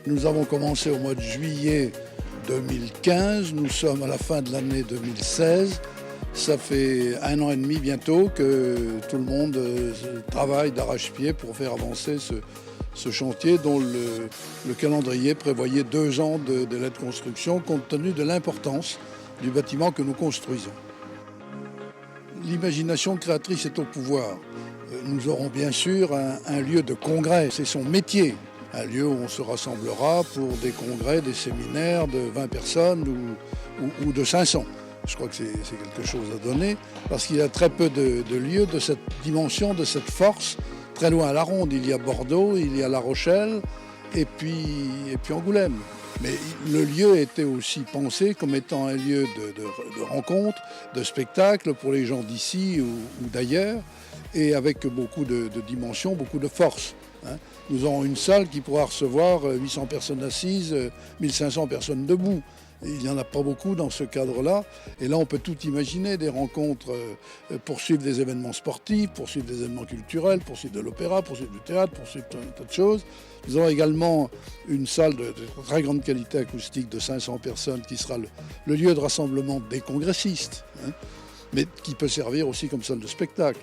Nous avons commencé au mois de juillet 2015, nous sommes à la fin de l'année 2016. Ça fait 1 an et demi bientôt que tout le monde travaille d'arrache-pied pour faire avancer ce chantier dont le calendrier prévoyait 2 ans de délai de construction compte tenu de l'importance du bâtiment que nous construisons. L'imagination créatrice est au pouvoir. Nous aurons bien sûr un lieu de congrès, c'est son métier. Un lieu où on se rassemblera pour des congrès, des séminaires de 20 personnes ou de 500. Je crois que c'est quelque chose à donner, parce qu'il y a très peu de lieux de cette dimension, de cette force. Très loin à la ronde, il y a Bordeaux, il y a La Rochelle, et puis Angoulême. Mais le lieu était aussi pensé comme étant un lieu de rencontre, de spectacle pour les gens d'ici ou d'ailleurs, et avec beaucoup de dimensions, beaucoup de force. Nous aurons une salle qui pourra recevoir 800 personnes assises, 1500 personnes debout. Il n'y en a pas beaucoup dans ce cadre-là. Et là, on peut tout imaginer, des rencontres, poursuivre des événements sportifs, poursuivre des événements culturels, poursuivre de l'opéra, poursuivre du théâtre, poursuivre un tas de choses. Nous aurons également une salle de très grande qualité acoustique de 500 personnes qui sera le lieu de rassemblement des congressistes, mais qui peut servir aussi comme salle de spectacle.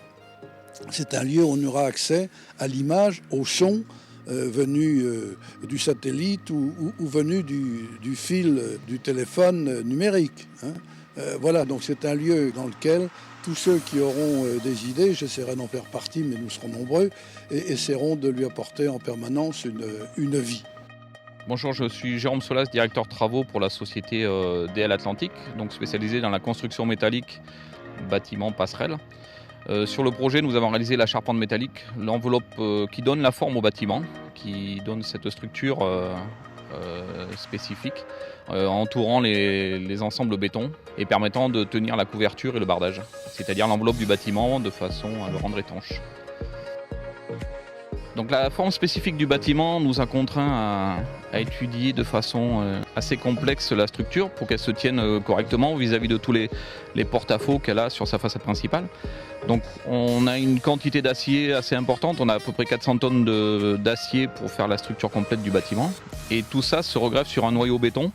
C'est un lieu où on aura accès à l'image, au son, venu du satellite ou venu du fil du téléphone numérique. Voilà, donc c'est un lieu dans lequel tous ceux qui auront des idées, j'essaierai d'en faire partie, mais nous serons nombreux, et essaieront de lui apporter en permanence une vie. Bonjour, je suis Jérôme Solas, directeur de travaux pour la société DL Atlantique, donc spécialisée dans la construction métallique, bâtiments, passerelles. Sur le projet, nous avons réalisé la charpente métallique, l'enveloppe qui donne la forme au bâtiment, qui donne cette structure spécifique, entourant les ensembles béton et permettant de tenir la couverture et le bardage, c'est-à-dire l'enveloppe du bâtiment de façon à le rendre étanche. Donc la forme spécifique du bâtiment nous a contraints à étudier de façon assez complexe la structure pour qu'elle se tienne correctement vis-à-vis de tous les porte-à-faux qu'elle a sur sa façade principale. Donc on a une quantité d'acier assez importante, on a à peu près 400 tonnes d'acier pour faire la structure complète du bâtiment. Et tout ça se regreffe sur un noyau béton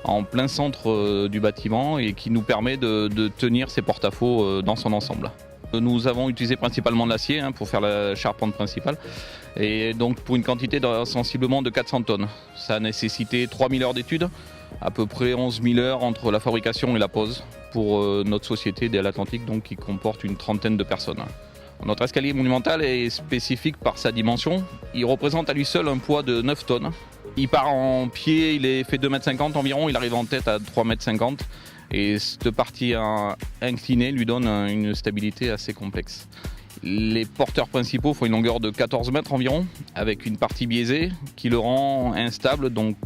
en plein centre du bâtiment et qui nous permet de tenir ces porte-à-faux dans son ensemble. Nous avons utilisé principalement de l'acier pour faire la charpente principale et donc pour une quantité sensiblement de 400 tonnes. Ça a nécessité 3000 heures d'études, à peu près 11 000 heures entre la fabrication et la pose pour notre société DL Atlantique donc, qui comporte une trentaine de personnes. Notre escalier monumental est spécifique par sa dimension. Il représente à lui seul un poids de 9 tonnes. Il part en pied, il est fait 2,50 m environ, il arrive en tête à 3,50 m. Et cette partie inclinée lui donne une stabilité assez complexe. Les porteurs principaux font une longueur de 14 mètres environ, avec une partie biaisée qui le rend instable. Donc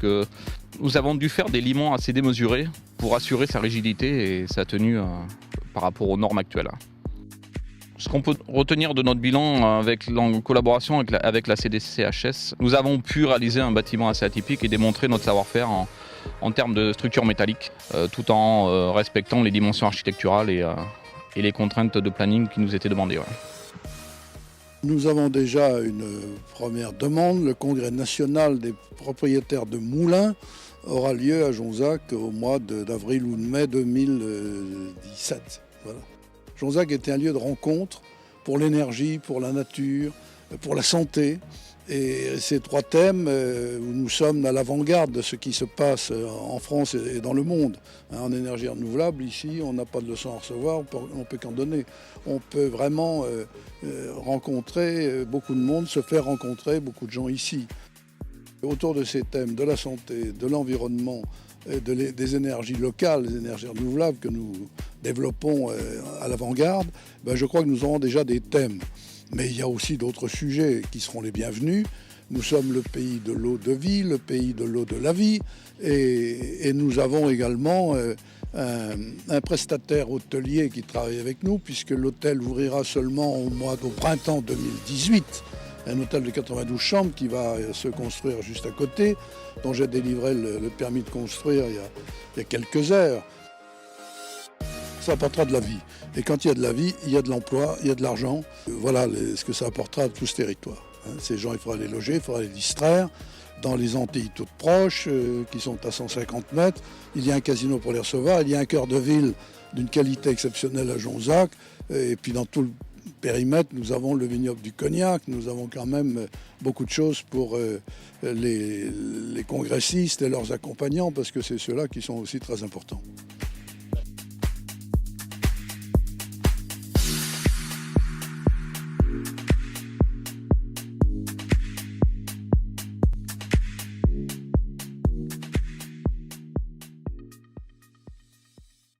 nous avons dû faire des limons assez démesurés pour assurer sa rigidité et sa tenue par rapport aux normes actuelles. Ce qu'on peut retenir de notre bilan en collaboration avec la CDCHS, nous avons pu réaliser un bâtiment assez atypique et démontrer notre savoir-faire en termes de structure métallique, tout en respectant les dimensions architecturales et les contraintes de planning qui nous étaient demandées. Ouais. Nous avons déjà une première demande. Le congrès national des propriétaires de moulins aura lieu à Jonzac au mois d'avril ou de mai 2017. Voilà. Jonzac était un lieu de rencontre pour l'énergie, pour la nature, pour la santé. Et ces 3 thèmes où nous sommes à l'avant-garde de ce qui se passe en France et dans le monde. En énergie renouvelable, ici, on n'a pas de leçons à recevoir, on ne peut qu'en donner. On peut vraiment rencontrer beaucoup de monde, se faire rencontrer beaucoup de gens ici. Autour de ces thèmes de la santé, de l'environnement, des énergies locales, des énergies renouvelables que nous développons à l'avant-garde, je crois que nous aurons déjà des thèmes. Mais il y a aussi d'autres sujets qui seront les bienvenus. Nous sommes le pays de l'eau de vie, le pays de l'eau de la vie. Et nous avons également un prestataire hôtelier qui travaille avec nous, puisque l'hôtel ouvrira seulement au printemps 2018. Un hôtel de 92 chambres qui va se construire juste à côté, dont j'ai délivré le permis de construire il y a quelques heures. Ça apportera de la vie. Et quand il y a de la vie, il y a de l'emploi, il y a de l'argent. Voilà ce que ça apportera à tout ce territoire. Ces gens, il faudra les loger, il faudra les distraire. Dans les Antilles toutes proches, qui sont à 150 mètres, il y a un casino pour les recevoir, il y a un cœur de ville d'une qualité exceptionnelle à Jonzac, et puis dans tout le périmètre, nous avons le vignoble du Cognac, nous avons quand même beaucoup de choses pour les congressistes et leurs accompagnants, parce que c'est ceux-là qui sont aussi très importants.